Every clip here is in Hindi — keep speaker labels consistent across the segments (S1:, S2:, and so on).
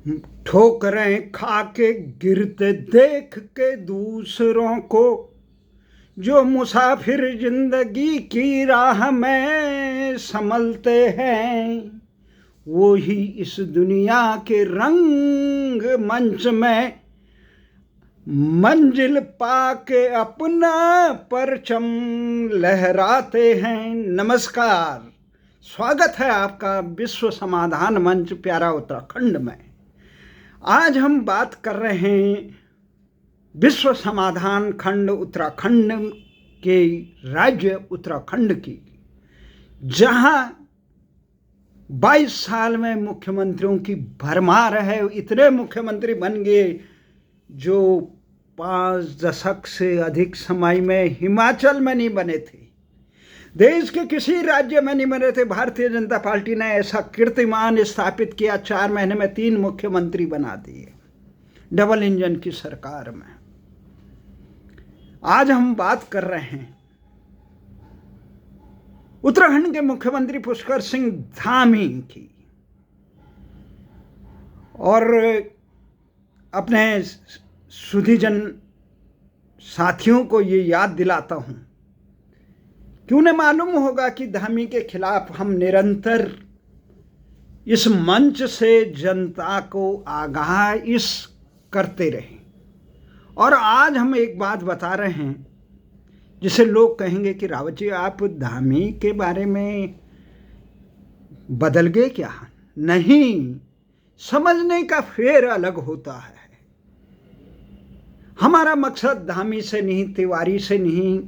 S1: ठोकरें खा के गिरते देख के दूसरों को, जो मुसाफिर जिंदगी की राह में संभलते हैं, वो ही इस दुनिया के रंग मंच में मंजिल पाके अपना परचम लहराते हैं। नमस्कार, स्वागत है आपका विश्व समाधान मंच प्यारा उत्तराखंड में। आज हम बात कर रहे हैं विश्व समाधान खंड उत्तराखंड के राज्य उत्तराखंड की, जहां 22 साल में मुख्यमंत्रियों की भरमार है। इतने मुख्यमंत्री बन गए जो 5 दशक से अधिक समय में हिमाचल में नहीं बने थे, देश के किसी राज्य में नहीं बने थे। भारतीय जनता पार्टी ने ऐसा कीर्तिमान स्थापित किया, 4 महीने में 3 मुख्यमंत्री बना दिए डबल इंजन की सरकार में। आज हम बात कर रहे हैं उत्तराखंड के मुख्यमंत्री पुष्कर सिंह धामी की, और अपने सुधीजन साथियों को ये याद दिलाता हूं कि उन्हें मालूम होगा कि धामी के खिलाफ हम निरंतर इस मंच से जनता को आगाह करते रहे। और आज हम एक बात बता रहे हैं जिसे लोग कहेंगे कि रावत जी आप धामी के बारे में बदल गए क्या? नहीं, समझने का फेर अलग होता है। हमारा मकसद धामी से नहीं, तिवारी से नहीं,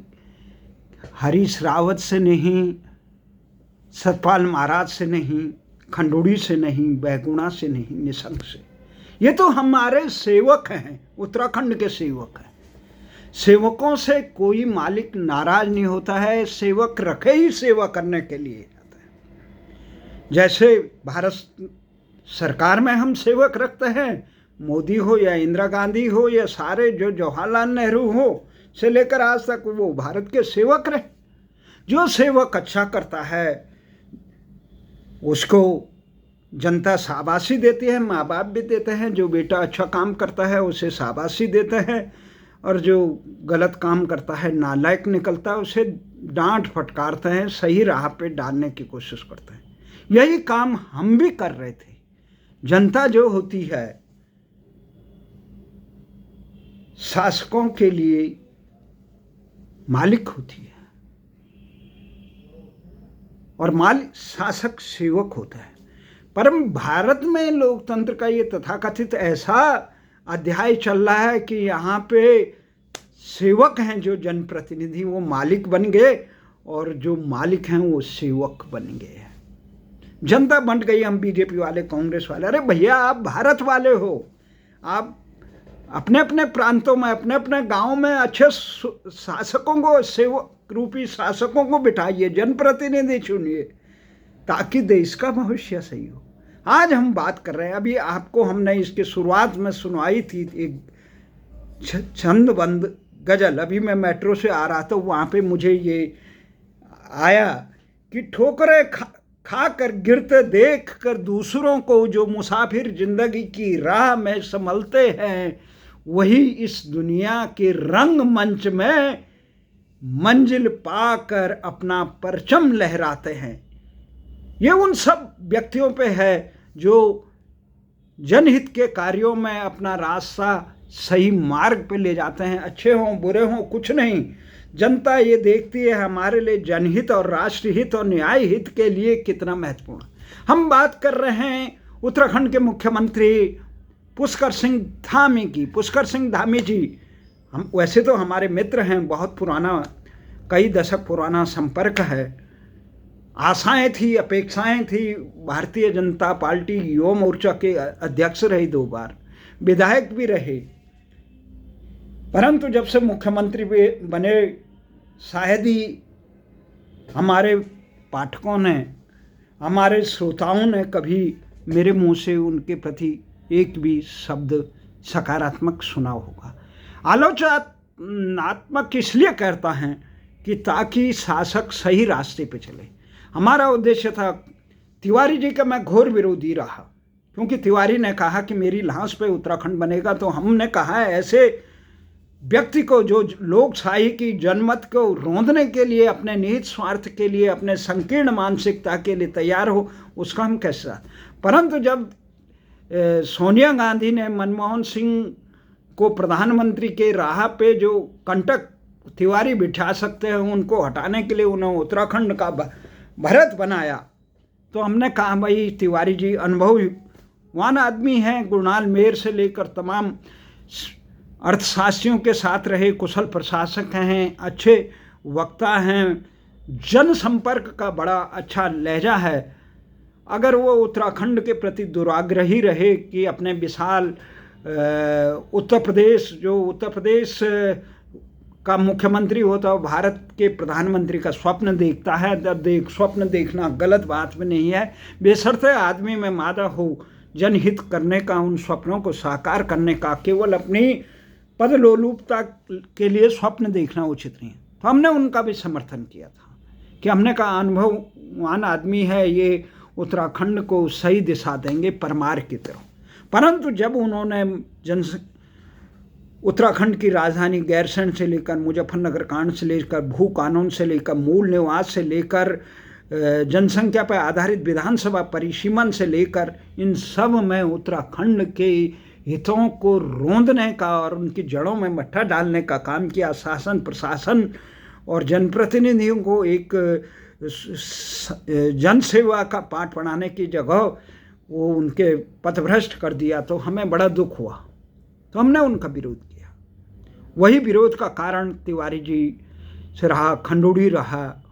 S1: हरीश रावत से नहीं, सतपाल महाराज से नहीं, खंडूड़ी से नहीं, बैगुणा से नहीं, निशंक से। ये तो हमारे सेवक हैं, उत्तराखंड के सेवक हैं। सेवकों से कोई मालिक नाराज नहीं होता है, सेवक रखे ही सेवा करने के लिए जाता है। जैसे भारत सरकार में हम सेवक रखते हैं, मोदी हो या इंदिरा गांधी हो या सारे जो जवाहरलाल नेहरू हो से लेकर आज तक वो भारत के सेवक रहे। जो सेवक अच्छा करता है उसको जनता शाबाशी देती है, माँ बाप भी देते हैं। जो बेटा अच्छा काम करता है उसे शाबाशी देते हैं, और जो गलत काम करता है, नालायक निकलता है, उसे डांट फटकारते हैं, सही राह पे डालने की कोशिश करते हैं। यही काम हम भी कर रहे थे। जनता जो होती है शासकों के लिए मालिक होती है, और मालिक शासक सेवक होता है। परम भारत में लोकतंत्र का ये तथाकथित ऐसा अध्याय चल रहा है कि यहाँ पे सेवक हैं जो जनप्रतिनिधि, वो मालिक बन गए, और जो मालिक हैं वो सेवक बन गए हैं। जनता बन गई हम बीजेपी वाले, कांग्रेस वाले। अरे भैया, आप भारत वाले हो, आप अपने अपने प्रांतों में, अपने अपने गांव में अच्छे शासकों को, सेवक रूपी शासकों को बिठाइए, जनप्रतिनिधि चुनिए, ताकि देश का भविष्य सही हो। आज हम बात कर रहे हैं, अभी आपको हमने इसके शुरुआत में सुनाई थी एक छंदबंद गजल। अभी मैं मेट्रो से आ रहा था, वहाँ पे मुझे ये आया कि ठोकरे खा कर गिरते देख कर दूसरों को, जो मुसाफिर जिंदगी की राह में संभलते हैं, वही इस दुनिया के रंग मंच में मंजिल पाकर अपना परचम लहराते हैं। ये उन सब व्यक्तियों पे है जो जनहित के कार्यों में अपना रास्ता सही मार्ग पे ले जाते हैं। अच्छे हों बुरे हों कुछ नहीं, जनता ये देखती है हमारे लिए जनहित और राष्ट्रहित और न्याय हित के लिए कितना महत्वपूर्ण। हम बात कर रहे हैं उत्तराखंड के मुख्यमंत्री पुष्कर सिंह धामी की। पुष्कर सिंह धामी जी हम वैसे तो हमारे मित्र हैं, बहुत पुराना, कई दशक पुराना संपर्क है। आशाएं थी, अपेक्षाएं थी। भारतीय जनता पार्टी युवा मोर्चा के अध्यक्ष रहे, 2 बार विधायक भी रहे। परंतु जब से मुख्यमंत्री बने, शायद ही हमारे पाठकों ने, हमारे श्रोताओं ने कभी मेरे मुंह से उनके प्रति एक भी शब्द सकारात्मक सुना होगा। आलोचनात्मक इसलिए कहता है कि ताकि शासक सही रास्ते पे चले। हमारा उद्देश्य था, तिवारी जी का मैं घोर विरोधी रहा, क्योंकि तिवारी ने कहा कि मेरी लाश पे उत्तराखंड बनेगा, तो हमने कहा ऐसे व्यक्ति को जो लोकशाही की जनमत को रौंदने के लिए, अपने निहित स्वार्थ के लिए, अपने संकीर्ण मानसिकता के लिए तैयार हो, उसका हम कैसे। परंतु जब सोनिया गांधी ने मनमोहन सिंह को प्रधानमंत्री के राह पे जो कंटक तिवारी बिठा सकते हैं उनको हटाने के लिए उन्हें उत्तराखंड का भरत बनाया, तो हमने कहा भाई तिवारी जी अनुभववान आदमी हैं, गुरनाल मेयर से लेकर तमाम अर्थशास्त्रियों के साथ रहे, कुशल प्रशासक हैं, अच्छे वक्ता हैं, जनसंपर्क का बड़ा अच्छा लहजा है। अगर वो उत्तराखंड के प्रति दुराग्रही रहे कि अपने विशाल उत्तर प्रदेश का मुख्यमंत्री होता है, भारत के प्रधानमंत्री का स्वप्न देखता है, स्वप्न देखना गलत बात भी नहीं है, बेशर्ते आदमी में मादा हो, जनहित करने का, उन स्वप्नों को साकार करने का, केवल अपनी पदलोलुपता के लिए स्वप्न देखना उचित नहीं है। तो हमने उनका भी समर्थन किया था कि हमने कहा अनुभववान आदमी है, ये उत्तराखंड को सही दिशा देंगे परमार की तरह। परंतु जब उन्होंने उत्तराखंड की राजधानी गैरसैंण से लेकर मुजफ्फरनगर कांड से लेकर भू कानून से लेकर मूल निवास से लेकर जनसंख्या पर आधारित विधानसभा परिसीमन से लेकर इन सब में उत्तराखंड के हितों को रोंदने का और उनकी जड़ों में मट्ठा डालने का काम किया। शासन प्रशासन और जनप्रतिनिधियों को एक जनसेवा का पाठ पढ़ाने की जगह वो उनके पथभ्रष्ट कर दिया, तो हमें बड़ा दुख हुआ, तो हमने उनका विरोध किया। वही विरोध का कारण तिवारी जी से रहा, खंडूड़ी रहा,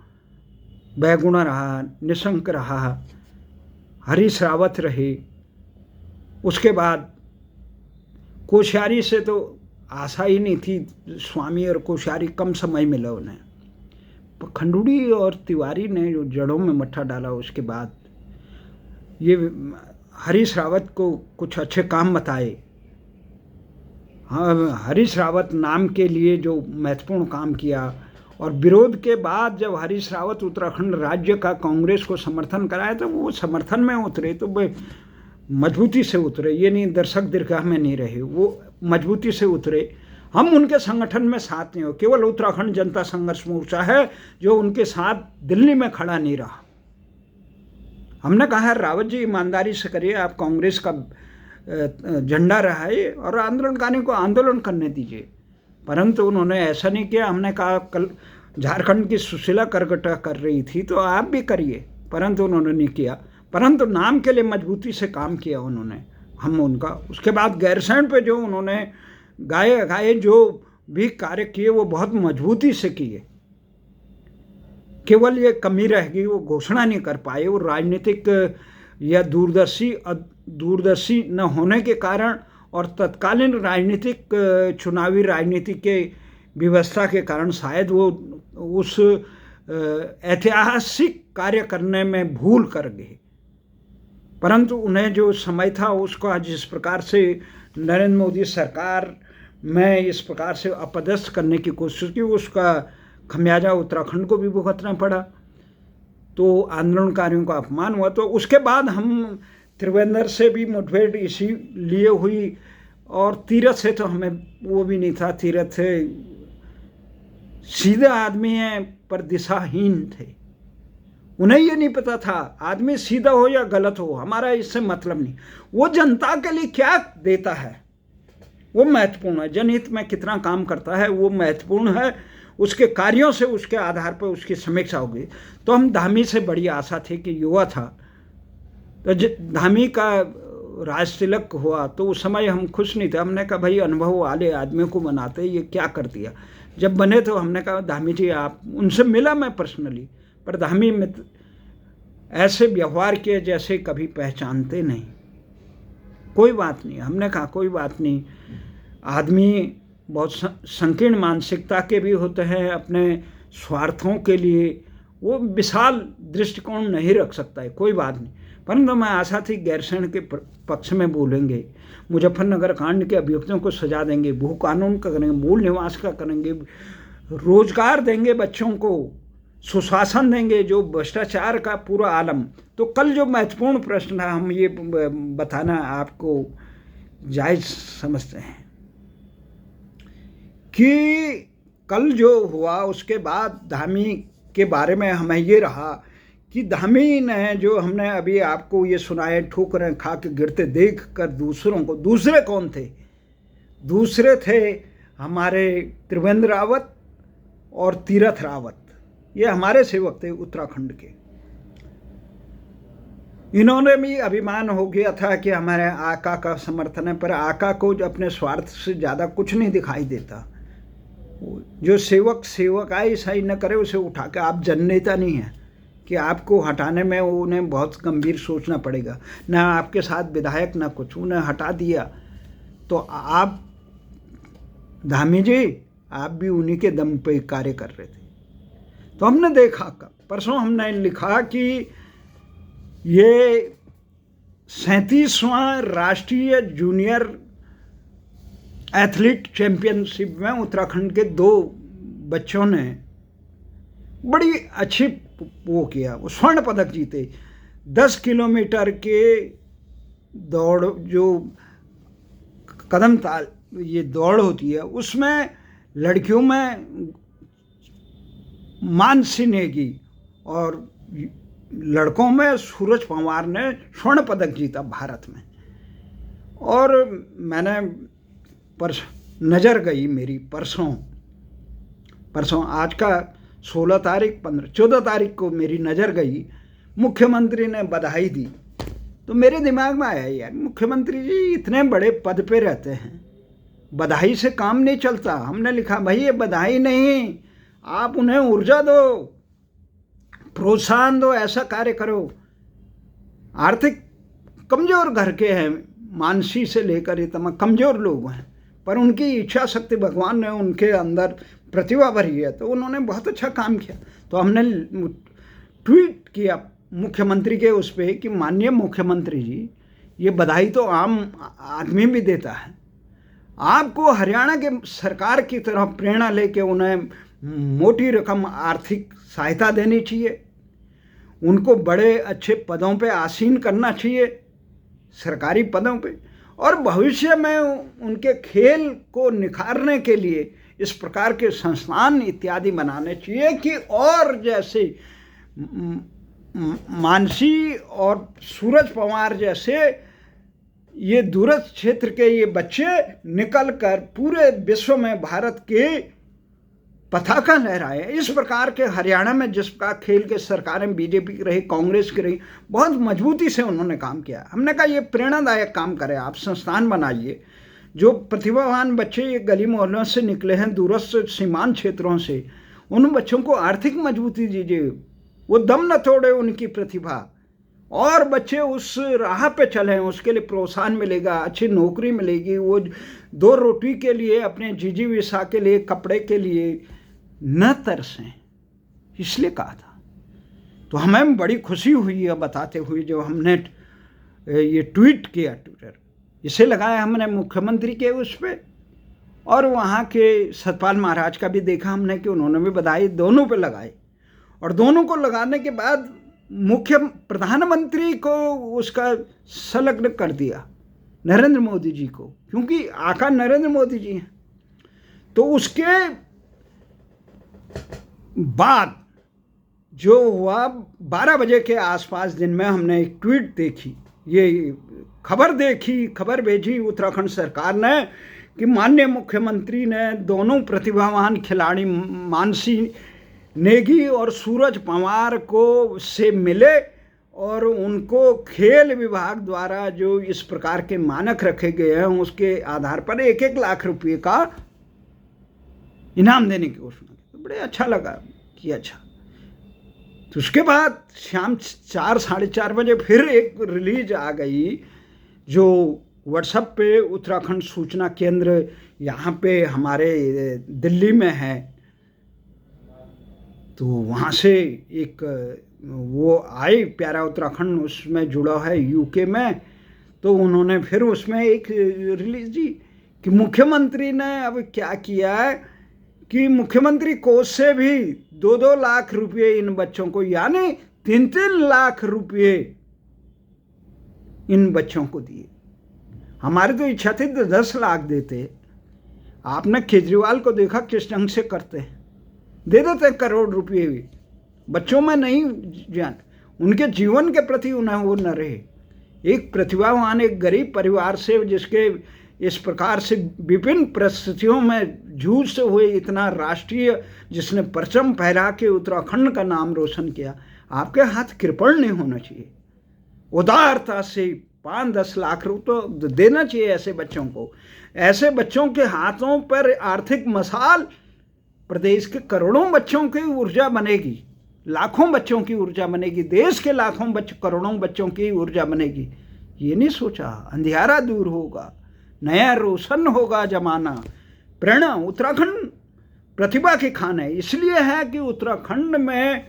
S1: बैगुणा रहा, निशंक रहा, हरीश रावत रहे। उसके बाद कोश्यारी से तो आशा ही नहीं थी, स्वामी और कोश्यारी कम समय मिला उन्हें। खंडूड़ी और तिवारी ने जो जड़ों में मट्ठा डाला, उसके बाद ये हरीश रावत को कुछ अच्छे काम बताए। हाँ, हरीश रावत नाम के लिए जो महत्वपूर्ण काम किया, और विरोध के बाद जब हरीश रावत उत्तराखंड राज्य का कांग्रेस को समर्थन कराया तो वो समर्थन में उतरे, तो वो मजबूती से उतरे, ये नहीं दर्शक दीर्घा में नहीं रहे, वो मजबूती से उतरे। हम उनके संगठन में साथ नहीं हो, केवल उत्तराखंड जनता संघर्ष मोर्चा है जो उनके साथ दिल्ली में खड़ा नहीं रहा। हमने कहा है रावत जी ईमानदारी से करिए, आप कांग्रेस का झंडा रहाए और आंदोलनकारियों को आंदोलन करने दीजिए, परंतु उन्होंने ऐसा नहीं किया। हमने कहा कल झारखंड की सुशीला करगटा कर रही थी तो आप भी करिए, परंतु उन्होंने नहीं किया, परंतु नाम के लिए मजबूती से काम किया उन्होंने, हम उनका। उसके बाद गैरसैंण पे जो उन्होंने गाए जो भी कार्य किए वो बहुत मजबूती से किए। केवल ये कमी रह गई, वो घोषणा नहीं कर पाए, वो राजनीतिक या दूरदर्शी न होने के कारण और तत्कालीन राजनीतिक चुनावी राजनीति के व्यवस्था के कारण शायद वो उस ऐतिहासिक कार्य करने में भूल कर गए। परंतु उन्हें जो समय था उसका जिस प्रकार से नरेंद्र मोदी सरकार में इस प्रकार से अपदस्थ करने की कोशिश की, उसका खमियाजा उत्तराखंड को भी भुगतना पड़ा, तो आंदोलनकारियों का अपमान हुआ। तो उसके बाद हम त्रिवेंद्र से भी मुठभेड़ इसीलिए हुई, और तीरथ से तो हमें वो भी नहीं था, तीरथ सीधे आदमी हैं पर दिशाहीन थे, उन्हें ये नहीं पता था आदमी सीधा हो या गलत हो, हमारा इससे मतलब नहीं, वो जनता के लिए क्या देता है वो महत्वपूर्ण है, जनहित में कितना काम करता है वो महत्वपूर्ण है, उसके कार्यों से उसके आधार पर उसकी समीक्षा होगी। तो हम धामी से बड़ी आशा थी कि युवा था, तो धामी का राज तिलक हुआ तो उस समय हम खुश नहीं थे। हमने कहा भाई अनुभव वाले आदमियों को बनाते, ये क्या कर दिया। जब बने तो हमने कहा धामी जी आप, उनसे मिला मैं पर्सनली, पर धामी में ऐसे व्यवहार किए जैसे कभी पहचानते नहीं। कोई बात नहीं, हमने कहा कोई बात नहीं, आदमी बहुत संकीर्ण मानसिकता के भी होते हैं, अपने स्वार्थों के लिए वो विशाल दृष्टिकोण नहीं रख सकता है, कोई बात नहीं। परंतु मैं आशा थी गैरसैंण के पक्ष में बोलेंगे, मुजफ्फरनगर कांड के अभियुक्तों को सजा देंगे, भू कानून का करेंगे, मूल निवास का करेंगे, रोजगार देंगे बच्चों को, सुशासन देंगे, जो भ्रष्टाचार का पूरा आलम। तो कल जो महत्वपूर्ण प्रश्न था, हम ये बताना आपको जायज़ समझते हैं कि कल जो हुआ उसके बाद धामी के बारे में हमें ये रहा कि धामी ने जो हमने अभी आपको ये सुनाए, ठोकरें खा के गिरते देख कर दूसरों को, दूसरे कौन थे? दूसरे थे हमारे त्रिवेंद्र रावत और तीरथ रावत। ये हमारे सेवक थे उत्तराखंड के। इन्होंने भी अभिमान हो गया था कि हमारे आका का समर्थन है, पर आका को जो अपने स्वार्थ से ज़्यादा कुछ नहीं दिखाई देता। जो सेवकाई सही न करे उसे उठा के, आप जननेता नहीं हैं कि आपको हटाने में उन्हें बहुत गंभीर सोचना पड़ेगा, ना आपके साथ विधायक ना कुछ, उन्हें हटा दिया। तो आप धामी जी, आप भी उन्हीं के दम पे कार्य कर रहे थे। तो हमने देखा, परसों हमने लिखा कि ये 37वां राष्ट्रीय जूनियर एथलीट चैंपियनशिप में उत्तराखंड के 2 बच्चों ने बड़ी अच्छी वो किया, वो स्वर्ण पदक जीते। 10 किलोमीटर के दौड़, जो कदम ताल ये दौड़ होती है, उसमें लड़कियों में मानसी नेगी और लड़कों में सूरज पंवार ने स्वर्ण पदक जीता भारत में। और मैंने नज़र गई मेरी परसों आज का 16 तारीख, 14 तारीख को मेरी नज़र गई, मुख्यमंत्री ने बधाई दी। तो मेरे दिमाग में आया, यार मुख्यमंत्री जी इतने बड़े पद पे रहते हैं, बधाई से काम नहीं चलता। हमने लिखा, भाई ये बधाई नहीं, आप उन्हें ऊर्जा दो, प्रोत्साहन दो, ऐसा कार्य करो। आर्थिक कमज़ोर घर के हैं, मानसी से लेकर ये तमाम कमज़ोर लोग हैं, पर उनकी इच्छा शक्ति भगवान ने उनके अंदर प्रतिभा भरी है, तो उन्होंने बहुत अच्छा काम किया। तो हमने ट्वीट किया मुख्यमंत्री के उस पर कि माननीय मुख्यमंत्री जी, ये बधाई तो आम आदमी भी देता है, आपको हरियाणा के सरकार की तरह प्रेरणा लेके उन्हें मोटी रकम आर्थिक सहायता देनी चाहिए, उनको बड़े अच्छे पदों पे आसीन करना चाहिए, सरकारी पदों पे, और भविष्य में उनके खेल को निखारने के लिए इस प्रकार के संस्थान इत्यादि बनाने चाहिए कि और जैसे मानसी और सूरज पंवार जैसे ये दूरस्थ क्षेत्र के ये बच्चे निकल कर पूरे विश्व में भारत के पताका लहराए। इस प्रकार के हरियाणा में जिस प्रकार खेल के सरकारें बीजेपी की रही, कांग्रेस की रही, बहुत मजबूती से उन्होंने काम किया। हमने कहा ये प्रेरणादायक काम करें, आप संस्थान बनाइए, जो प्रतिभावान बच्चे ये गली मोहल्लों से निकले हैं, दूरस्थ सीमांत क्षेत्रों से, उन बच्चों को आर्थिक मजबूती दीजिए, वो दम न तोड़े उनकी प्रतिभा, और बच्चे उस राह पे चलें, उसके लिए प्रोत्साहन मिलेगा, अच्छी नौकरी मिलेगी, वो 2 रोटी के लिए, अपने जीविका के लिए, कपड़े के लिए न तरसें, इसलिए कहा था। तो हमें बड़ी खुशी हुई है बताते हुए, जो हमने ये ट्वीट किया, ट्विटर इसे लगाया हमने मुख्यमंत्री के उस पर, और वहाँ के सतपाल महाराज का भी देखा हमने कि उन्होंने भी बधाई दोनों पे लगाई। और दोनों को लगाने के बाद मुख्य प्रधानमंत्री को उसका संलग्न कर दिया, नरेंद्र मोदी जी को, क्योंकि आका नरेंद्र मोदी जी हैं। तो उसके बाद जो हुआ 12 बजे के आसपास दिन में हमने एक ट्वीट देखी, ये खबर भेजी उत्तराखंड सरकार ने कि माननीय मुख्यमंत्री ने दोनों प्रतिभावान खिलाड़ी मानसी नेगी और सूरज पंवार को से मिले, और उनको खेल विभाग द्वारा जो इस प्रकार के मानक रखे गए हैं उसके आधार पर 1-1 लाख रुपये का इनाम देने की घोषणा की। तो बड़े अच्छा लगा कि अच्छा। तो उसके बाद शाम 4-4:30 बजे फिर एक रिलीज आ गई, जो व्हाट्सएप पे उत्तराखंड सूचना केंद्र यहाँ पे हमारे दिल्ली में है, तो वहाँ से एक वो आए प्यारा उत्तराखंड, उसमें जुड़ा है यूके में। तो उन्होंने फिर उसमें एक रिलीज दी कि मुख्यमंत्री ने अब क्या किया है कि मुख्यमंत्री कोष से भी 2-2 लाख रुपये इन बच्चों को, यानी 3-3 लाख रुपये इन बच्चों को दिए। हमारी तो इच्छा थी 10 लाख देते। आपने केजरीवाल को देखा किस ढंग से करते हैं, दे देते हैं करोड़ रुपये भी, बच्चों में नहीं जान, उनके जीवन के प्रति उन्हें वो न रहे। एक प्रतिभावान, एक गरीब परिवार से, जिसके इस प्रकार से विभिन्न परिस्थितियों में जूझते हुए इतना राष्ट्रीय, जिसने परचम फहरा के उत्तराखंड का नाम रोशन किया, आपके हाथ कृपण नहीं होना चाहिए। उदारता से 5-10 लाख रुपये तो देना चाहिए ऐसे बच्चों को। ऐसे बच्चों के हाथों पर आर्थिक मशाल, प्रदेश के करोड़ों बच्चों की ऊर्जा बनेगी, लाखों बच्चों की ऊर्जा बनेगी, देश के लाखों करोड़ों बच्चों की ऊर्जा बनेगी। ये नहीं सोचा, अंधियारा दूर होगा, नया रोशन होगा जमाना। प्रेरणा उत्तराखंड प्रतिभा की खान है, इसलिए है कि उत्तराखंड में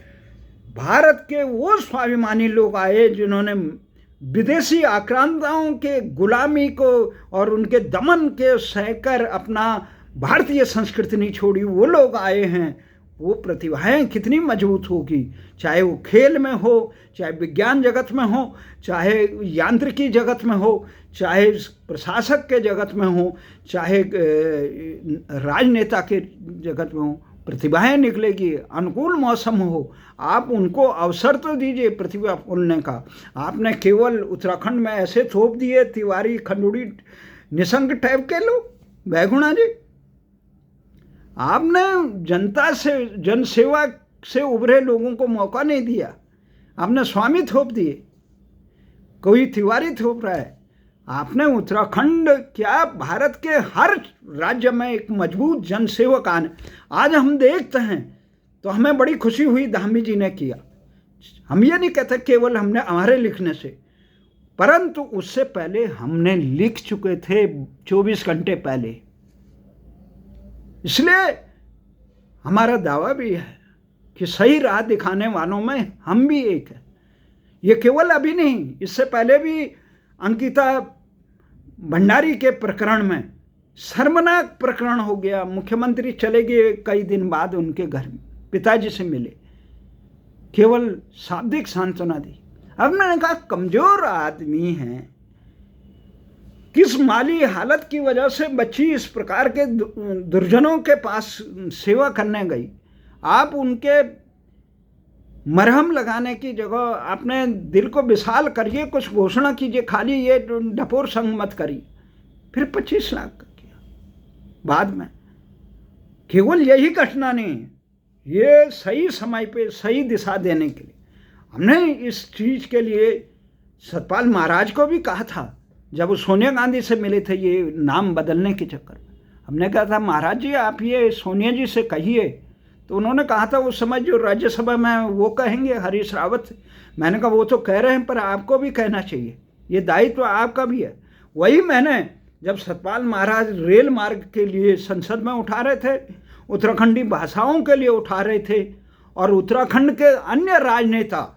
S1: भारत के वो स्वाभिमानी लोग आए जिन्होंने विदेशी आक्रांताओं के गुलामी को और उनके दमन के सहकर अपना भारतीय संस्कृति नहीं छोड़ी। वो लोग आए हैं, वो प्रतिभाएं कितनी मजबूत होगी, चाहे वो खेल में हो, चाहे विज्ञान जगत में हो, चाहे यांत्रिकी जगत में हो, चाहे प्रशासक के जगत में हो, चाहे राजनेता के जगत में हो, प्रतिभाएं निकलेगी। अनुकूल मौसम हो, आप उनको अवसर तो दीजिए प्रतिभा खोलने का। आपने केवल उत्तराखंड में ऐसे थोप दिए, तिवारी, खंडूड़ी, निशंक टाइप के लोग, बैगुणा जी, आपने जनता से, जनसेवा से उभरे लोगों को मौका नहीं दिया। आपने स्वामी थोप दिए, कोई तिवारी थोप रहा है। आपने उत्तराखंड क्या, भारत के हर राज्य में एक मजबूत जनसेवक आने। आज हम देखते हैं तो हमें बड़ी खुशी हुई धामी जी ने किया। हम ये नहीं कहते केवल हमने हमारे लिखने से, परंतु उससे पहले हमने लिख चुके थे 24 घंटे पहले। इसलिए हमारा दावा भी है कि सही राह दिखाने वालों में हम भी एक हैं। ये केवल अभी नहीं, इससे पहले भी अंकिता भंडारी के प्रकरण में शर्मनाक प्रकरण हो गया। मुख्यमंत्री चले गए, कई दिन बाद उनके घर पिताजी से मिले, केवल शाब्दिक सांत्वना दी। अब मैंने कहा कमजोर आदमी हैं, किस माली हालत की वजह से बच्ची इस प्रकार के दुर्जनों के पास सेवा करने गई। आप उनके मरहम लगाने की जगह अपने दिल को विशाल करिए, कुछ घोषणा कीजिए, खाली ये डपोर संग मत करिए। फिर 25 लाख का किया बाद में। केवल यही घटना नहीं, ये सही समय पे सही दिशा देने के लिए हमने इस चीज़ के लिए सतपाल महाराज को भी कहा था। जब वो सोनिया गांधी से मिले थे ये नाम बदलने के चक्कर में, हमने कहा था महाराज जी आप ये सोनिया जी से कहिए। तो उन्होंने कहा था उस समय जो राज्यसभा में वो कहेंगे हरीश रावत। मैंने कहा वो तो कह रहे हैं पर आपको भी कहना चाहिए, ये दायित्व आपका भी है। वही मैंने जब सतपाल महाराज रेल मार्ग के लिए संसद में उठा रहे थे, उत्तराखंडी भाषाओं के लिए उठा रहे थे, और उत्तराखंड के अन्य राजनेता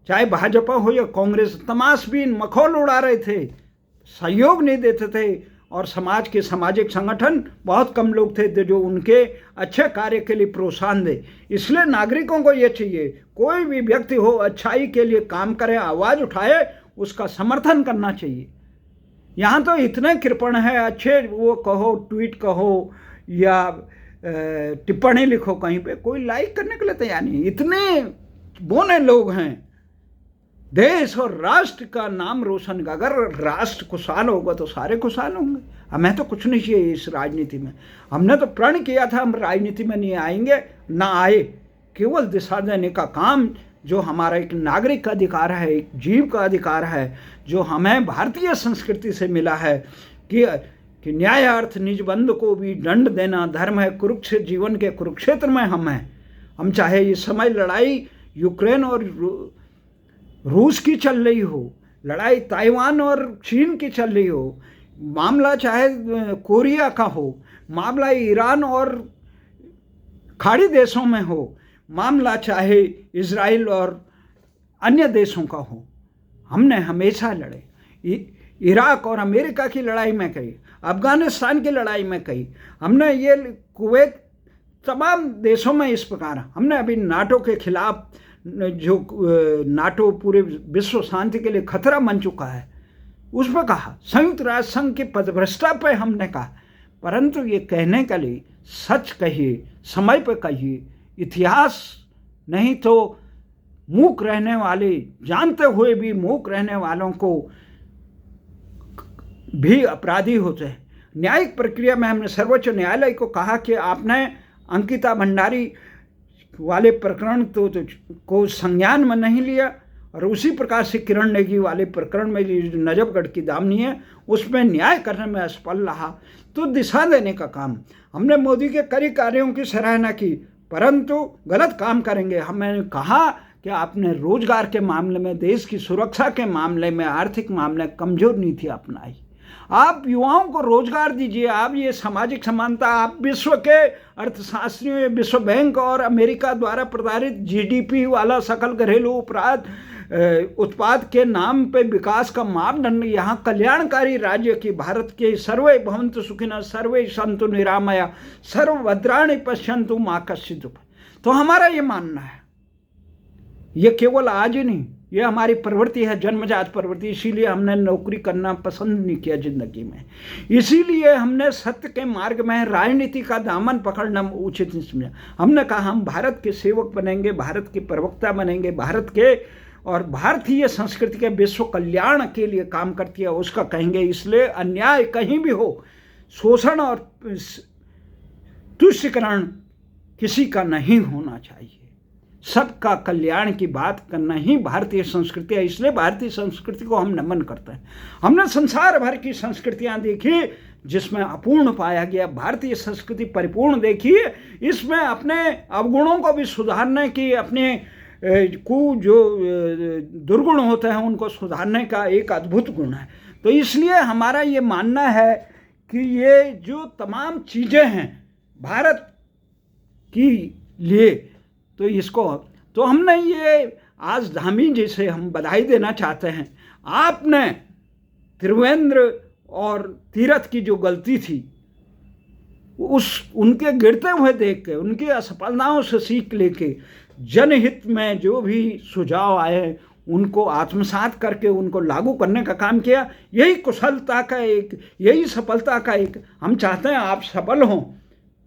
S1: चाहे भाजपा हो या कांग्रेस तमाशबीन मखौल उड़ा रहे थे, सहयोग नहीं देते थे, और समाज के सामाजिक संगठन बहुत कम लोग थे जो उनके अच्छे कार्य के लिए प्रोत्साहन दे। इसलिए नागरिकों को ये चाहिए, कोई भी व्यक्ति हो अच्छाई के लिए काम करे, आवाज़ उठाए, उसका समर्थन करना चाहिए। यहाँ तो इतने कृपण है, अच्छे वो कहो, ट्वीट कहो या टिप्पणी लिखो कहीं पे, कोई लाइक करने के लिए तैयार नहीं। इतने बोने लोग हैं, देश और राष्ट्र का नाम रोशन का। अगर राष्ट्र खुशहाल होगा तो सारे खुशहाल होंगे। हमें तो कुछ नहीं चाहिए इस राजनीति में। हमने तो प्रण किया था हम राजनीति में नहीं आएंगे, ना आए, केवल दिशा देने का काम जो हमारा एक नागरिक का अधिकार है, एक जीव का अधिकार है, जो हमें भारतीय संस्कृति से मिला है कि न्यायार्थ निज बंधु को भी दंड देना धर्म है। कुरुक्षेत्र जीवन के कुरुक्षेत्र में हम हैं। हम चाहे इस समय लड़ाई यूक्रेन और रूस की चल रही हो, लड़ाई ताइवान और चीन की चल रही हो, मामला चाहे कोरिया का हो, मामला ईरान और खाड़ी देशों में हो, मामला चाहे इजराइल और अन्य देशों का हो, हमने हमेशा लड़े। इराक और अमेरिका की लड़ाई में कही, अफगानिस्तान की लड़ाई में कही, हमने ये कुवैत तमाम देशों में इस प्रकार हमने अभी नाटो के खिलाफ, जो नाटो पूरे विश्व शांति के लिए खतरा बन चुका है, उस पर कहा, संयुक्त राष्ट्र संघ की पदभ्रष्टता पे हमने कहा, परंतु ये कहने के लिए सच कहिए, समय पे कहिए, इतिहास नहीं तो मूक रहने वाले, जानते हुए भी मूक रहने वालों को भी अपराधी होते हैं। न्यायिक प्रक्रिया में हमने सर्वोच्च न्यायालय को कहा कि आपने अंकिता भंडारी वाले प्रकरण तो को संज्ञान में नहीं लिया, और उसी प्रकार से किरण नेगी वाले प्रकरण में जो नजफगढ़ की दामनी है उसमें न्याय करने में असफल रहा। तो दिशा देने का काम, हमने मोदी के कई कार्यों की सराहना की, परंतु गलत काम करेंगे। हमने कहा कि आपने रोजगार के मामले में, देश की सुरक्षा के मामले में, आर्थिक मामले कमजोर नीति अपनाई। आप युवाओं को रोजगार दीजिए, आप ये सामाजिक समानता, आप विश्व के अर्थशास्त्रियों, विश्व बैंक और अमेरिका द्वारा प्रधारित जीडीपी वाला सकल घरेलू उत्पाद के नाम पे विकास का मापदंड, यहाँ कल्याणकारी राज्य की भारत के सर्वे भवन्तु सुखिनः सर्वे सन्तु निरामया सर्वभद्राणि पश्यन्तु मा कश्चित्। तो हमारा ये मानना है, ये केवल आज ही नहीं, ये हमारी प्रवृत्ति है, जन्मजात प्रवृत्ति। इसीलिए हमने नौकरी करना पसंद नहीं किया जिंदगी में, इसीलिए हमने सत्य के मार्ग में राजनीति का दामन पकड़ना उचित नहीं समझा। हमने कहा हम भारत के सेवक बनेंगे, भारत के प्रवक्ता बनेंगे, भारत के और भारतीय संस्कृति के विश्व कल्याण के लिए काम करती है उसका कहेंगे। इसलिए अन्याय कहीं भी हो, शोषण और तुष्टीकरण किसी का नहीं होना चाहिए, सबका कल्याण की बात करना ही भारतीय संस्कृति है। इसलिए भारतीय संस्कृति को हम नमन करते हैं। हमने संसार भर की संस्कृतियां देखी जिसमें अपूर्ण पाया गया, भारतीय संस्कृति परिपूर्ण देखी, इसमें अपने अवगुणों को भी सुधारने की, अपने जो दुर्गुण होते हैं उनको सुधारने का एक अद्भुत गुण है। तो इसलिए हमारा ये मानना है कि ये जो तमाम चीज़ें हैं भारत की लिए, तो इसको तो हमने ये आज धामी जी से हम बधाई देना चाहते हैं। आपने त्रिवेंद्र और तीरथ की जो गलती थी उनके गिरते हुए देख के, उनकी असफलताओं से सीख लेके, जनहित में जो भी सुझाव आए उनको आत्मसात करके उनको लागू करने का काम किया। यही कुशलता का एक, यही सफलता का एक, हम चाहते हैं आप सफल हों,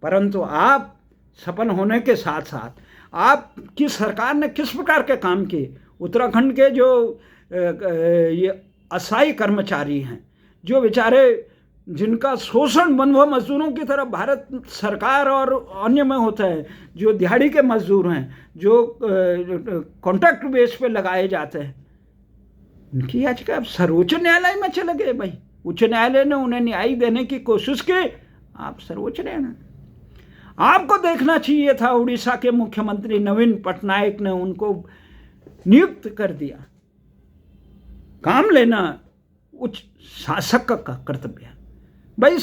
S1: परंतु आप सफल होने के साथ साथ आपकी सरकार ने किस प्रकार के काम किए। उत्तराखंड के जो ये अस्थायी कर्मचारी हैं, जो बेचारे जिनका शोषण बंधुआ मजदूरों की तरफ भारत सरकार और अन्य में होता है, जो दिहाड़ी के मजदूर हैं, जो कॉन्ट्रैक्ट बेस पे लगाए जाते हैं, उनकी याचिका अब सर्वोच्च न्यायालय में चले गए। भाई उच्च न्यायालय ने उन्हें न्याय देने की कोशिश की, आप सर्वोच्च न्यायालय, आपको देखना चाहिए था उड़ीसा के मुख्यमंत्री नवीन पटनायक ने उनको नियुक्त कर दिया। काम लेना उच्च शासक का कर्तव्य है। भाई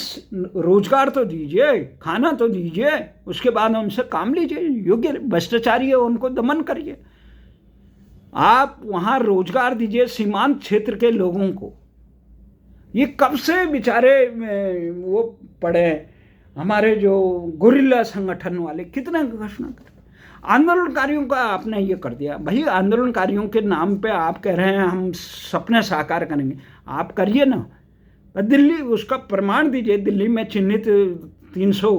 S1: रोजगार तो दीजिए, खाना तो दीजिए, उसके बाद उनसे काम लीजिए, योग्य भ्रष्टाचारी है उनको दमन करिए। आप वहाँ रोजगार दीजिए सीमांत क्षेत्र के लोगों को। ये कब से बेचारे वो पड़े, हमारे जो गुरिल्ला संगठन वाले कितने घोषणा कर, आंदोलनकारियों का आपने ये कर दिया। भाई आंदोलनकारियों के नाम पे आप कह रहे हैं हम सपने साकार करेंगे, आप करिए ना। दिल्ली उसका प्रमाण दीजिए, दिल्ली में चिन्हित 300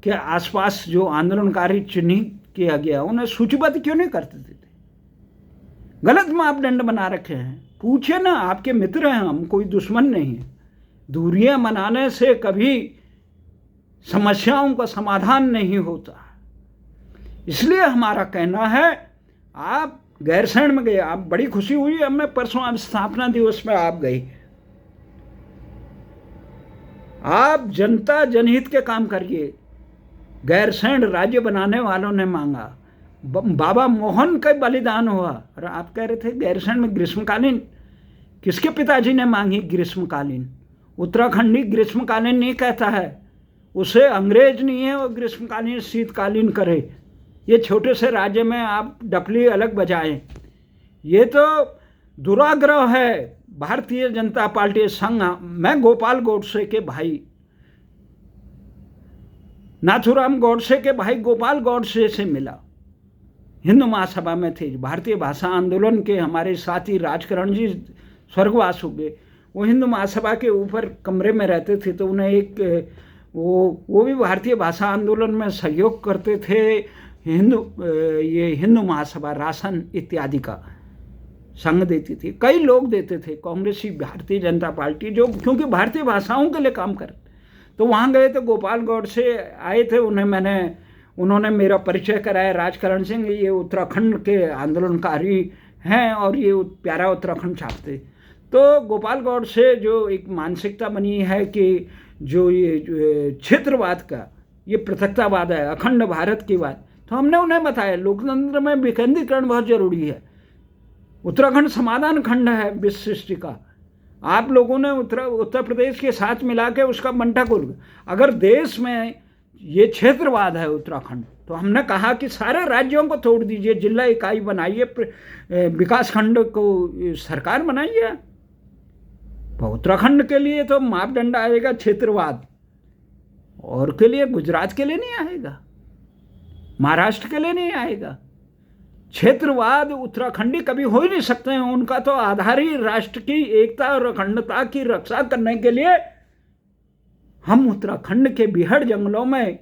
S1: के आसपास जो आंदोलनकारी चिन्हित किया गया उन्हें सूचीबद्ध क्यों नहीं करते थे? गलत मापदंड बना रखे हैं। पूछिए ना, आपके मित्र हैं हम, कोई दुश्मन नहीं है। दूरियां मनाने से कभी समस्याओं का समाधान नहीं होता। इसलिए हमारा कहना है, आप गैरसैंण में गए, आप बड़ी खुशी हुई हमें परसों, आप स्थापना दिवस में आप गई, आप जनता जनहित के काम करिए। गैरसैंण राज्य बनाने वालों ने मांगा, बाबा मोहन का बलिदान हुआ, और आप कह रहे थे गैरसैंण में ग्रीष्मकालीन, किसके पिताजी ने मांगी ग्रीष्मकालीन? उत्तराखंडी ग्रीष्मकालीन नहीं कहता है, उसे अंग्रेज नहीं है वो ग्रीष्मकालीन शीतकालीन करे। ये छोटे से राज्य में आप डफली अलग बजाएं, ये तो दुराग्रह है भारतीय जनता पार्टी संघ। मैं गोपाल गोडसे के भाई नाथूराम गौडसे के भाई गोपाल गौडसे से मिला, हिंदू महासभा में थे। भारतीय भाषा आंदोलन के हमारे साथी राजकरण जी स्वर्गवास हो गए, वो हिंदू महासभा के ऊपर कमरे में रहते थे, तो उन्हें एक वो भी भारतीय भाषा आंदोलन में सहयोग करते थे। ये हिंदू महासभा राशन इत्यादि का संघ देती थी, कई लोग देते थे, कांग्रेसी भारतीय जनता पार्टी, जो क्योंकि भारतीय भाषाओं के लिए काम कर। तो वहाँ गए तो गोपाल गौड़ से आए थे, उन्होंने मेरा परिचय कराया, राजकरण सिंह ये उत्तराखंड के आंदोलनकारी हैं और ये प्यारा उत्तराखंड छापते। तो गोपाल गौड़ से जो एक मानसिकता बनी है कि जो ये क्षेत्रवाद का ये पृथकतावाद है, अखंड भारत की बात, तो हमने उन्हें बताया लोकतंत्र में विकेंद्रीकरण बहुत जरूरी है। उत्तराखंड समाधान खंड है विश्व सृष्टि का, आप लोगों ने उत्तर प्रदेश के साथ मिला के उसका बंटा खोल। अगर देश में ये क्षेत्रवाद है उत्तराखंड, तो हमने कहा कि सारे राज्यों को तोड़ दीजिए, जिला इकाई बनाइए, विकास खंड को सरकार बनाइए। तो उत्तराखंड के लिए तो मापदंड आएगा क्षेत्रवाद, और के लिए गुजरात के लिए नहीं आएगा, महाराष्ट्र के लिए नहीं आएगा। क्षेत्रवाद उत्तराखंडी कभी हो ही नहीं सकते हैं, उनका तो आधार ही राष्ट्र की एकता और अखंडता की रक्षा करने के लिए हम उत्तराखंड के बिहड़ जंगलों में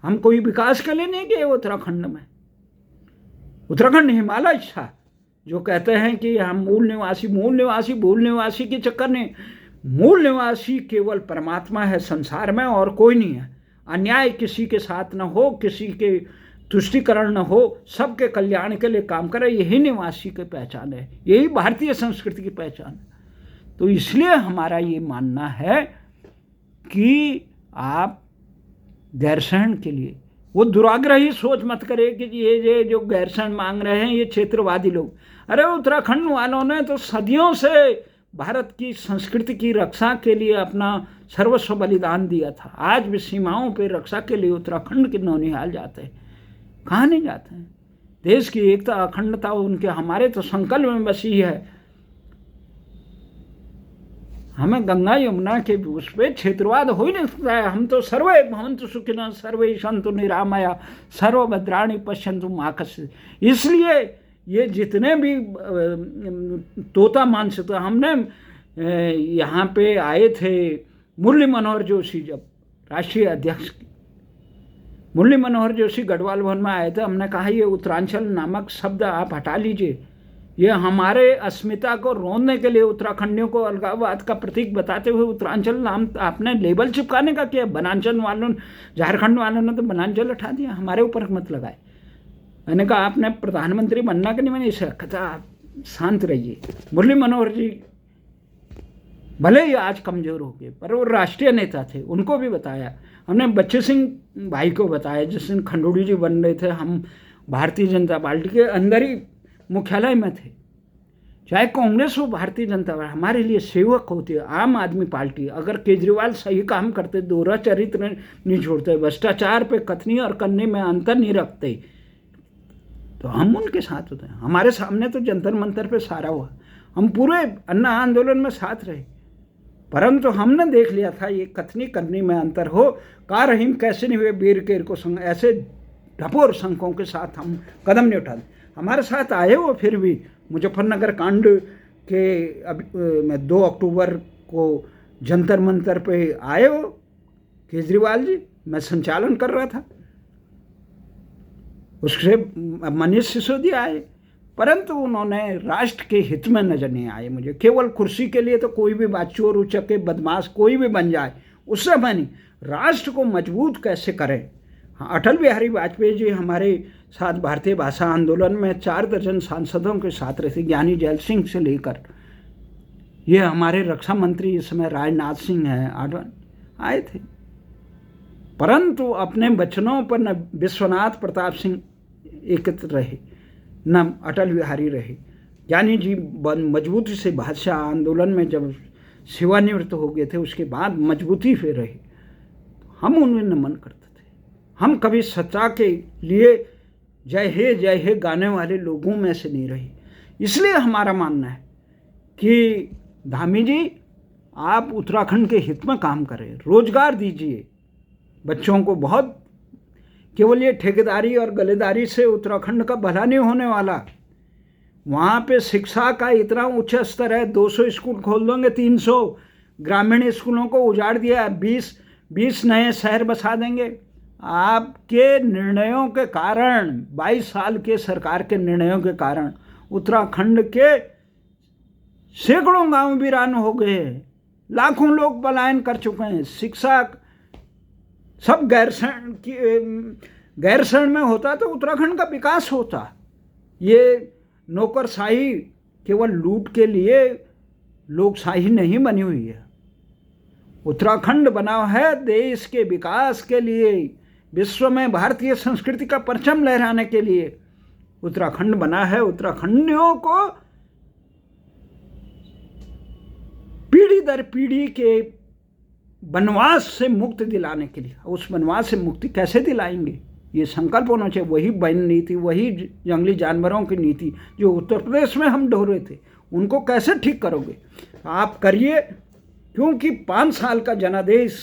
S1: हम कोई विकास के लिए नहीं गए। उत्तराखंड में उत्तराखंड हिमालय था, जो कहते हैं कि हम मूल निवासी के चक्कर नहीं, मूल निवासी केवल परमात्मा है संसार में और कोई नहीं है। अन्याय किसी के साथ न हो, किसी के तुष्टिकरण न हो, सबके कल्याण के लिए काम करे, यही निवासी की पहचान है, यही भारतीय संस्कृति की पहचान है। तो इसलिए हमारा ये मानना है कि आप गैरसहन के लिए वो दुराग्रही सोच मत करे कि ये जो गैरसहन मांग रहे हैं ये क्षेत्रवादी लोग। अरे उत्तराखंड वालों ने तो सदियों से भारत की संस्कृति की रक्षा के लिए अपना सर्वस्व बलिदान दिया था। आज भी सीमाओं पर रक्षा के लिए उत्तराखंड के नौनिहाल जाते हैं, कहाँ नहीं जाते हैं। देश की एकता अखंडता उनके हमारे तो संकल्प में बसी है। हमें गंगा यमुना के उस पर क्षेत्रवाद हो ही नहीं सकता है। हम तो सर्वे भवन्तु सुखिनः सर्वे सन्तु निरामया सर्वभद्राणि पश्यन्तु मा कश्चित्। इसलिए ये जितने भी तोता मानसिक, हमने यहाँ पे आए थे मुरली मनोहर जोशी, जब राष्ट्रीय अध्यक्ष मुरली मनोहर जोशी गढ़वाल भवन में आए थे, हमने कहा ये उत्तरांचल नामक शब्द आप हटा लीजिए, ये हमारे अस्मिता को रोनने के लिए उत्तराखंडियों को अलगाववाद का प्रतीक बताते हुए उत्तरांचल नाम आपने लेबल चिपकाने का किया। बनांचल वालों, झारखंड वालों ने तो बनांचल उठा दिया, हमारे ऊपर मत लगाए। मैंने कहा आपने प्रधानमंत्री बनना कि नहीं, मैंने इसे कहा आप शांत रहिए। मुरली मनोहर जी भले ही आज कमज़ोर हो गए, पर वो राष्ट्रीय नेता थे, उनको भी बताया। हमने बच्चे सिंह भाई को बताया, जिस दिन खंडूड़ी जी बन रहे थे, हम भारतीय जनता पार्टी के अंदर ही मुख्यालय में थे। चाहे कांग्रेस हो भारतीय जनता पार्टी हमारे लिए सेवक होती है। आम आदमी पार्टी, अगर केजरीवाल सही काम करते, दोहरा चरित्र नहीं छोड़ते, भ्रष्टाचार पे कथनी और करने में अंतर नहीं रखते, तो हम उनके साथ होते हैं। हमारे सामने तो जंतर मंतर पे सारा हुआ, हम पूरे अन्ना आंदोलन में साथ रहे, परंतु हमने देख लिया था ये कथनी करनी में अंतर हो। का रहीम कैसे नहीं हुए वीर केर को संग, ऐसे ढपोर संघों के साथ हम कदम नहीं उठाते। हमारे साथ आए वो फिर भी मुजफ्फरनगर कांड के मैं 2 अक्टूबर को जंतर मंतर पे आए हो केजरीवाल जी, मैं संचालन कर रहा था, उससे मनीष सिसोदिया आए, परंतु उन्होंने राष्ट्र के हित में नजर नहीं आए। मुझे केवल कुर्सी के लिए तो कोई भी बात, चोर उचक्के बदमाश कोई भी बन जाए उससे बनी, राष्ट्र को मजबूत कैसे करें। हाँ, अटल बिहारी वाजपेयी जी हमारे साथ भारतीय भाषा आंदोलन में 4 दर्जन सांसदों के साथ रहे थे, ज्ञानी जैल सिंह से लेकर, ये हमारे रक्षा मंत्री इस समय राजनाथ सिंह हैं, आए थे, परंतु अपने वचनों पर न विश्वनाथ प्रताप सिंह एकत्र रहे, न अटल बिहारी रहे। ज्ञानी जी मजबूती से भाषा आंदोलन में जब सेवानिवृत्त हो गए थे, उसके बाद मजबूती से रहे। हम उन्हें नमन करते थे। हम कभी सत्ता के लिए जय हे गाने वाले लोगों में से नहीं रहे। इसलिए हमारा मानना है कि धामी जी आप उत्तराखंड के हित में काम करें, रोजगार दीजिए, बच्चों को बहुत केवल ये ठेकेदारी और गलेदारी से उत्तराखंड का भला नहीं होने वाला। वहाँ पे शिक्षा का इतना उच्च स्तर है, 200 स्कूल खोल दोगे, 300 ग्रामीण स्कूलों को उजाड़ दिया, 20 नए शहर बसा देंगे। आपके निर्णयों के कारण, 22 साल के सरकार के निर्णयों के कारण उत्तराखंड के सैकड़ों गांव वीरान हो गए, लाखों लोग पलायन कर चुके हैं। शिक्षा सब गैरसैंण में होता तो उत्तराखंड का विकास होता। ये नौकरशाही केवल लूट के लिए लोकशाही नहीं बनी हुई है। उत्तराखंड बना है देश के विकास के लिए, विश्व में भारतीय संस्कृति का परचम लहराने के लिए उत्तराखंड बना है। उत्तराखंडियों को पीढ़ी दर पीढ़ी के वनवास से मुक्ति दिलाने के लिए। उस वनवास से मुक्ति कैसे दिलाएंगे? ये संकल्प होना चाहिए। वही वन नीति, वही जंगली जानवरों की नीति जो उत्तर प्रदेश में हम ढो थे, उनको कैसे ठीक करोगे? आप करिए, क्योंकि 5 साल का जनादेश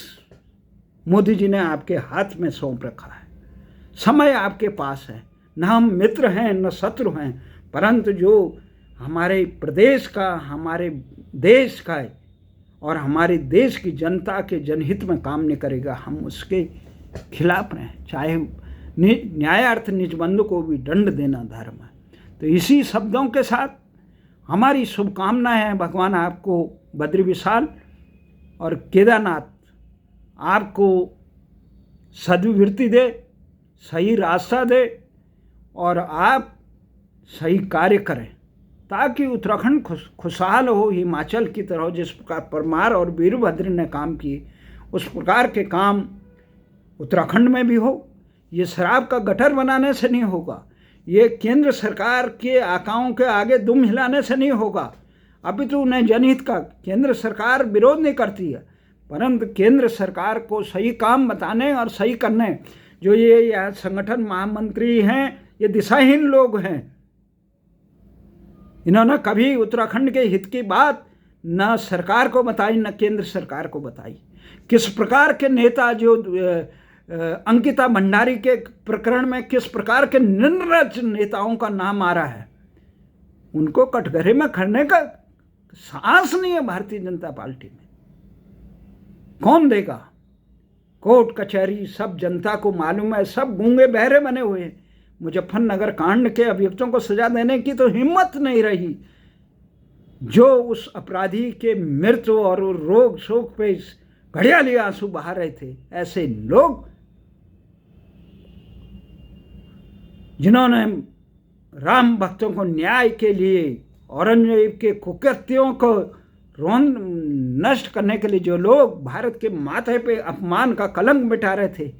S1: मोदी जी ने आपके हाथ में सौंप रखा है। समय आपके पास है। न हम मित्र हैं न शत्रु हैं, परंतु जो हमारे प्रदेश का, हमारे देश का और हमारे देश की जनता के जनहित में काम नहीं करेगा, हम उसके खिलाफ रहें। चाहे न्यायार्थ निज बंधु को भी दंड देना धर्म है। तो इसी शब्दों के साथ हमारी शुभकामनाएं हैं। भगवान आपको बद्री विशाल और केदारनाथ आपको सद्विवृत्ति दे, सही रास्ता दे और आप सही कार्य करें, ताकि उत्तराखंड खुशहाल हो, हिमाचल की तरह। जिस प्रकार परमार और वीरभद्र ने काम किए, उस प्रकार के काम उत्तराखंड में भी हो। ये शराब का गटर बनाने से नहीं होगा, ये केंद्र सरकार के आकाओं के आगे दुम हिलाने से नहीं होगा। अभी तो उन्हें जनहित का केंद्र सरकार विरोध नहीं करती है, परंतु केंद्र सरकार को सही काम बताने और सही करने, जो ये यहाँ संगठन महामंत्री हैं, ये दिशाहीन लोग हैं। इन्होंने कभी उत्तराखंड के हित की बात न सरकार को बताई न केंद्र सरकार को बताई। किस प्रकार के नेता, जो अंकिता भंडारी के प्रकरण में किस प्रकार के निम्रच नेताओं का नाम आ रहा है, उनको कटघरे में खड़ने का साहस नहीं है भारतीय जनता पार्टी में। कौन देगा? कोर्ट कचहरी सब जनता को मालूम है, सब गूंगे बहरे बने हुए हैं। मुजफ्फरनगर कांड के अभियुक्तों को सजा देने की तो हिम्मत नहीं रही। जो उस अपराधी के मृत्यु और रोग शोक पे घड़ियाली आंसू बहा रहे थे, ऐसे लोग जिन्होंने राम भक्तों को न्याय के लिए, औरंगजेब के कुकृत्यों को नष्ट करने के लिए जो लोग भारत के माथे पे अपमान का कलंक मिटा रहे थे,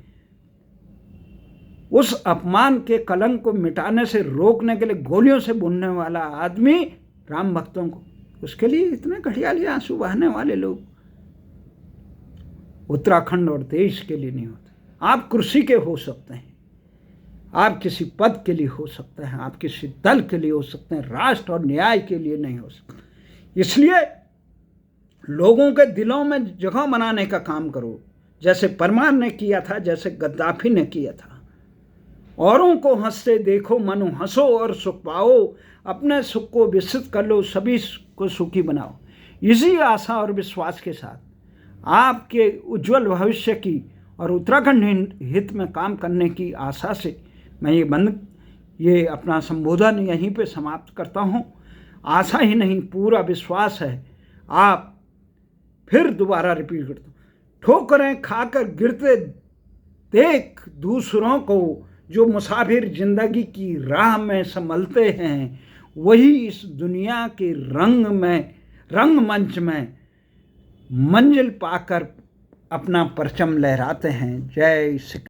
S1: उस अपमान के कलंक को मिटाने से रोकने के लिए गोलियों से भूनने वाला आदमी राम भक्तों को, उसके लिए इतने घड़ियाली आंसू बहाने वाले लोग उत्तराखंड और देश के लिए नहीं होते। आप कुर्सी के हो सकते हैं, आप किसी पद के लिए हो सकते हैं, आप किसी दल के लिए हो सकते हैं, राष्ट्र और न्याय के लिए नहीं हो सकते। इसलिए लोगों के दिलों में जगह बनाने का काम करो, जैसे परमार ने किया था, जैसे गद्दाफी ने किया था। औरों को हंसते देखो, मनो हंसो और सुख पाओ, अपने सुख को विस्तृत कर लो, सभी को सुखी बनाओ। इसी आशा और विश्वास के साथ आपके उज्जवल भविष्य की और उत्तराखंड हित में काम करने की आशा से मैं ये अपना संबोधन यहीं पे समाप्त करता हूँ। आशा ही नहीं, पूरा विश्वास है। आप फिर दोबारा रिपीट करता हूँ, ठोकरें खाकर गिरते देख दूसरों को, जो मुसाफिर जिंदगी की राह में संभलते हैं, वही इस दुनिया के रंगमंच में मंजिल पाकर अपना परचम लहराते हैं। जय श्री